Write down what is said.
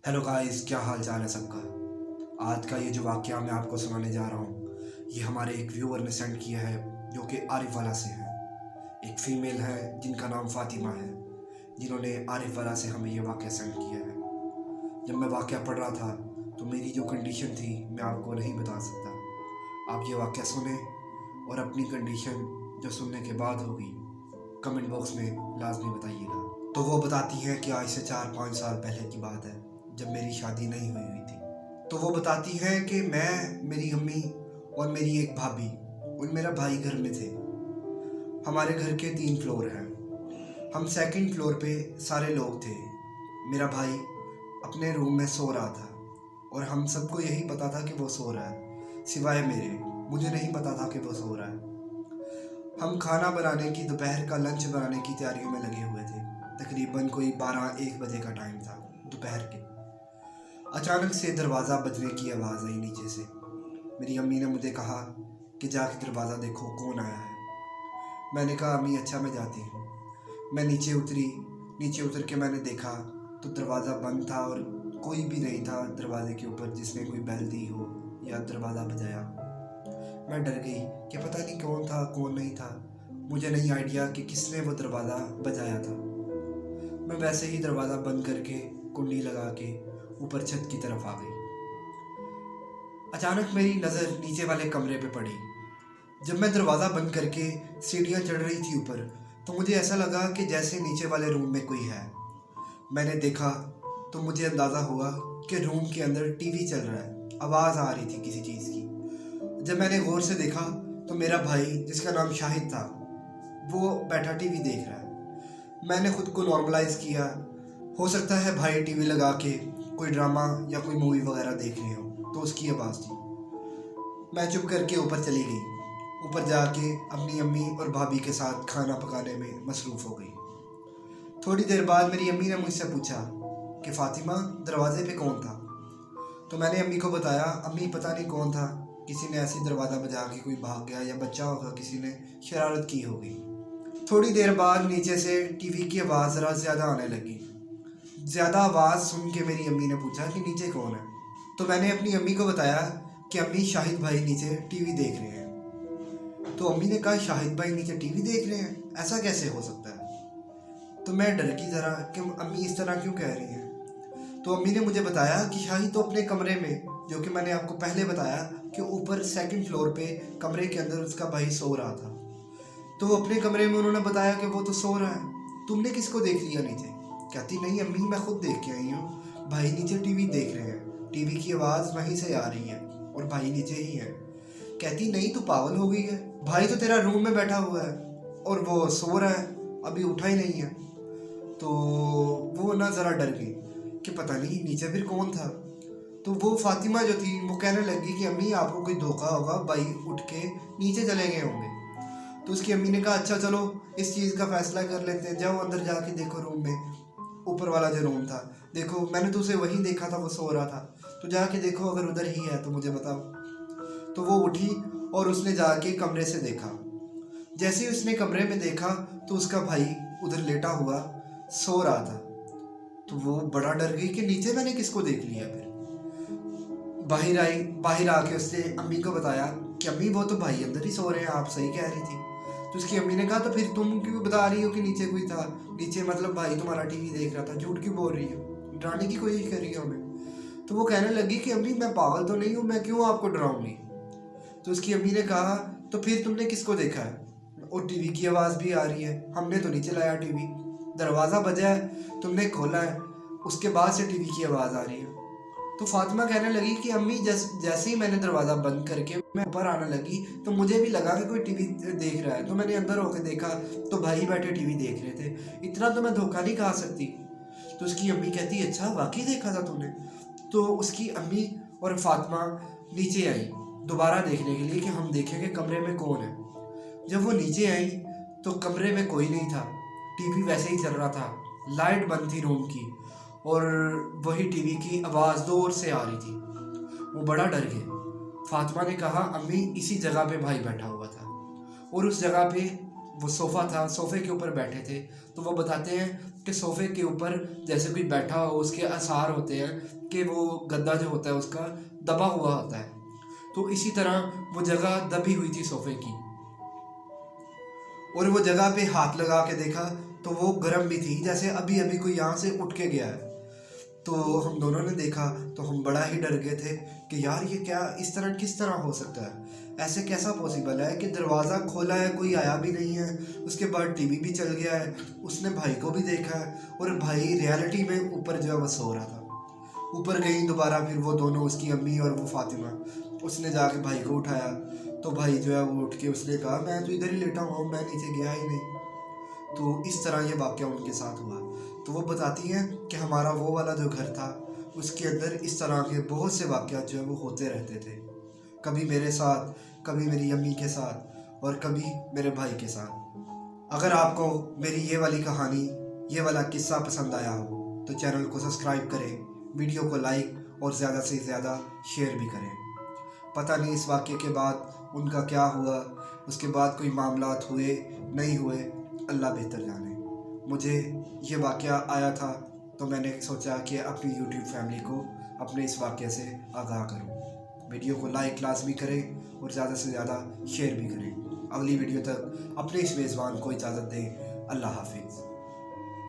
Hello guys, क्या हाल चाल है सबका। आज का ये जो वाक़या मैं आपको सुनाने जा रहा हूँ, ये हमारे एक व्यूअर ने सेंड किया है, जो कि आरिफ वाला से है। एक फ़ीमेल है जिनका नाम फ़ातिमा है, जिन्होंने आरिफ वाला से हमें ये वाक़या सेंड किया है। जब मैं वाक़या पढ़ रहा था तो मेरी जो कंडीशन थी मैं आपको नहीं बता सकता। आप ये वाक़या सुने और अपनी कंडीशन जो सुनने के बाद होगी कमेंट बॉक्स में लाजमी बताइएगा। तो वो बताती हैं कि आज से 4-5 साल पहले की बात है, जब मेरी शादी नहीं हुई थी। तो वो बताती हैं कि मैं, मेरी अम्मी और मेरी एक भाभी और मेरा भाई घर में थे। हमारे घर के 3 फ्लोर हैं। हम सेकंड फ्लोर पे सारे लोग थे। मेरा भाई अपने रूम में सो रहा था और हम सबको यही पता था कि वो सो रहा है, सिवाय मेरे। मुझे नहीं पता था कि वो सो रहा है। हम खाना बनाने की, दोपहर का लंच बनाने की तैयारियों में लगे हुए थे। तकरीबन कोई 12-1 बजे का टाइम था दोपहर के। अचानक से दरवाज़ा बजने की आवाज़ आई नीचे से। मेरी अम्मी ने मुझे कहा कि जाके दरवाज़ा देखो कौन आया है। मैंने कहा अम्मी अच्छा मैं जाती हूँ। मैं नीचे उतरी। नीचे उतर के मैंने देखा तो दरवाज़ा बंद था और कोई भी नहीं था दरवाजे के ऊपर जिसने कोई बेल दी हो या दरवाज़ा बजाया। मैं डर गई कि पता नहीं कौन था कौन नहीं था। मुझे नहीं आइडिया कि किसने वो दरवाज़ा बजाया था। मैं वैसे ही दरवाज़ा बंद करके कुंडी लगा के ऊपर छत की तरफ आ गई। अचानक मेरी नज़र नीचे वाले कमरे पे पड़ी। जब मैं दरवाज़ा बंद करके सीढ़ियाँ चढ़ रही थी ऊपर, तो मुझे ऐसा लगा कि जैसे नीचे वाले रूम में कोई है। मैंने देखा तो मुझे अंदाज़ा हुआ कि रूम के अंदर टीवी चल रहा है। आवाज़ आ रही थी किसी चीज़ की। जब मैंने गौर से देखा तो मेरा भाई, जिसका नाम शाहिद था, वो बैठा टीवी देख रहा है। मैंने खुद को नॉर्मलाइज़ किया। हो सकता है भाई टीवी लगा के कोई ड्रामा या कोई मूवी वगैरह देख रहे हो, तो उसकी आवाज़ थी। मैं चुप करके ऊपर चली गई। ऊपर जाके अपनी अम्मी और भाभी के साथ खाना पकाने में मसरूफ़ हो गई। थोड़ी देर बाद मेरी अम्मी ने मुझसे पूछा कि फ़ातिमा, दरवाजे पे कौन था? तो मैंने अम्मी को बताया, अम्मी पता नहीं कौन था, किसी ने ऐसे दरवाज़ा बजा के कोई भाग गया या बच्चा होगा, किसी ने शरारत की होगी। थोड़ी देर बाद नीचे से टीवी की आवाज़ ज़रा ज़्यादा आने लगी। ज़्यादा आवाज़ सुन के मेरी अम्मी ने पूछा कि नीचे कौन है? तो मैंने अपनी अम्मी को बताया कि अम्मी, शाहिद भाई नीचे टीवी देख रहे हैं। तो अम्मी ने कहा शाहिद भाई नीचे टीवी देख रहे हैं, ऐसा कैसे हो सकता है? तो मैं डर गई ज़रा कि अम्मी इस तरह क्यों कह रही हैं। तो अम्मी ने मुझे बताया कि शाहिद तो अपने कमरे में, जो कि मैंने आपको पहले बताया कि ऊपर सेकंड फ्लोर पे कमरे के अंदर उसका भाई सो रहा था, तो वो अपने कमरे में उन्होंने बताया कि वो तो सो रहा है। तुमने किसको देख लिया नीचे? कहती नहीं अम्मी, मैं खुद देख के आई हूँ, भाई नीचे टीवी देख रहे हैं, टीवी की आवाज़ वहीं से आ रही है और भाई नीचे ही है। कहती नहीं, तू पागल हो गई है, भाई तो तेरा रूम में बैठा हुआ है और वो सो रहा है, अभी उठा ही नहीं है। तो वो ना ज़रा डर गई कि पता नहीं नीचे फिर कौन था। तो वो फ़ातिमा जो थी वो कहने लगी कि अम्मी आपको कोई धोखा होगा, भाई उठ के नीचे चले गए होंगे। तो उसकी अम्मी ने कहा अच्छा चलो इस चीज़ का फ़ैसला कर लेते हैं, जाओ अंदर जाके देखो रूम में, ऊपर वाला जो रूम था, देखो मैंने तो उसे वहीं देखा था, वो सो रहा था, तो जाके देखो अगर उधर ही है तो मुझे बताओ। तो वो उठी और उसने जाके कमरे से देखा। जैसे ही उसने कमरे में देखा तो उसका भाई उधर लेटा हुआ सो रहा था। तो वो बड़ा डर गई कि नीचे मैंने किसको देख लिया। फिर बाहर आके उसने अम्मी को बताया कि अम्मी वो तो भाई अंदर ही सो रहे हैं, आप सही कह रही थी। तो उसकी अम्मी ने कहा तो फिर तुम क्यों बता रही हो कि नीचे कोई था? नीचे मतलब भाई तुम्हारा टीवी देख रहा था, झूठ क्यों बोल रही हो, डराने की कोशिश कर रही हो हमें? तो वो कहने लगी कि अम्मी मैं पागल तो नहीं हूँ, मैं क्यों आपको डराऊंगी। तो उसकी अम्मी ने कहा तो फिर तुमने किसको देखा है? और टीवी की आवाज़ भी आ रही है, हमने तो नहीं चलाया टीवी, दरवाज़ा बजा है, तुमने खोला है, उसके बाद से टीवी की आवाज़ आ रही है। तो फातिमा कहने लगी कि अम्मी जैसे ही मैंने दरवाज़ा बंद करके मैं ऊपर आने लगी तो मुझे भी लगा कि कोई टीवी देख रहा है, तो मैंने अंदर होकर देखा तो भाई बैठे टीवी देख रहे थे, इतना तो मैं धोखा नहीं खा सकती। तो उसकी अम्मी कहती अच्छा वाकई देखा था तूने? तो उसकी अम्मी और फातिमा नीचे आई दोबारा देखने के लिए कि हम देखें कि कमरे में कौन है। जब वो नीचे आई तो कमरे में कोई नहीं था, टीवी वैसे ही चल रहा था, लाइट बंद थी रूम की और वही टीवी की आवाज़ दूर से आ रही थी। वो बड़ा डर गए। फातिमा ने कहा अम्मी इसी जगह पे भाई बैठा हुआ था और उस जगह पे वो सोफ़ा था, सोफ़े के ऊपर बैठे थे। तो वो बताते हैं कि सोफ़े के ऊपर जैसे कोई बैठा हो, उसके आसार होते हैं कि वो गद्दा जो होता है उसका दबा हुआ होता है। तो इसी तरह वो जगह दबी हुई थी सोफ़े की, और वो जगह पे हाथ लगा के देखा तो वो गर्म भी थी, जैसे अभी अभी कोई यहाँ से उठ के गया है। तो हम दोनों ने देखा तो हम बड़ा ही डर गए थे कि यार ये क्या, इस तरह किस तरह हो सकता है, ऐसे कैसा पॉसिबल है कि दरवाज़ा खोला है, कोई आया भी नहीं है, उसके बाद टीवी भी चल गया है, उसने भाई को भी देखा है, और भाई रियलिटी में ऊपर जो है वो सो रहा था। ऊपर गई दोबारा, फिर वो दोनों, उसकी अम्मी और वो फातिमा, उसने जाके भाई को उठाया। तो भाई जो है वो उठ के उसने कहा मैं तो इधर ही लेटा हुआ हूँ, मैं नीचे गया ही नहीं। तो इस तरह ये वाक़या उनके साथ हुआ। तो वो बताती हैं कि हमारा वो वाला जो घर था उसके अंदर इस तरह के बहुत से वाक़यात जो है वो होते रहते थे, कभी मेरे साथ, कभी मेरी अम्मी के साथ, और कभी मेरे भाई के साथ। अगर आपको मेरी ये वाली कहानी, ये वाला किस्सा पसंद आया हो तो चैनल को सब्सक्राइब करें, वीडियो को लाइक और ज़्यादा से ज़्यादा शेयर भी करें। पता नहीं इस वाक़ये के बाद उनका क्या हुआ, उसके बाद कोई मामलात हुए नहीं हुए, अल्लाह बेहतर जाने। मुझे ये वाक़या आया था तो मैंने सोचा कि अपनी यूट्यूब फैमिली को अपने इस वाक़ये से आगाह करूं। वीडियो को लाइक लाजमी करें और ज़्यादा से ज़्यादा शेयर भी करें। अगली वीडियो तक अपने इस मेज़बान को इजाज़त दें। अल्लाह हाफिज़।